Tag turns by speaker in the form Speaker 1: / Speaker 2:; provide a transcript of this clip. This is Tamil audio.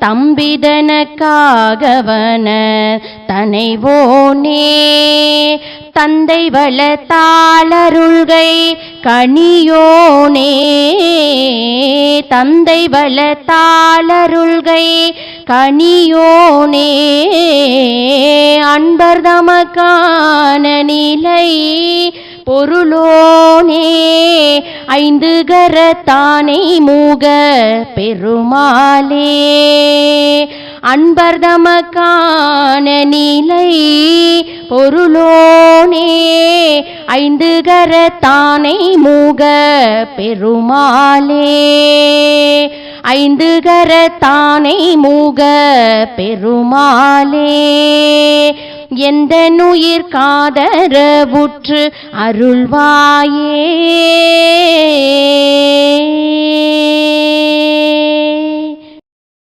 Speaker 1: தம்பிதனக்காகவன தனைவோனே தந்தை வளத்தாளருள்கை கனியோனே தந்தை வளத்தாளருள்கை கனியோனே அன்பர் தமக்கான நிலை பொருளோனே ஐந்து கரத்தானை மூக பெருமாளே அன்பர் தமக்கான நிலை பொருளோனே ஐந்து கரத்தானை மூக பெருமாளே ஐந்து கரத்தானை மூக பெருமாளே எந்த நுயிர் காதரவுற்று அருள்வாயே.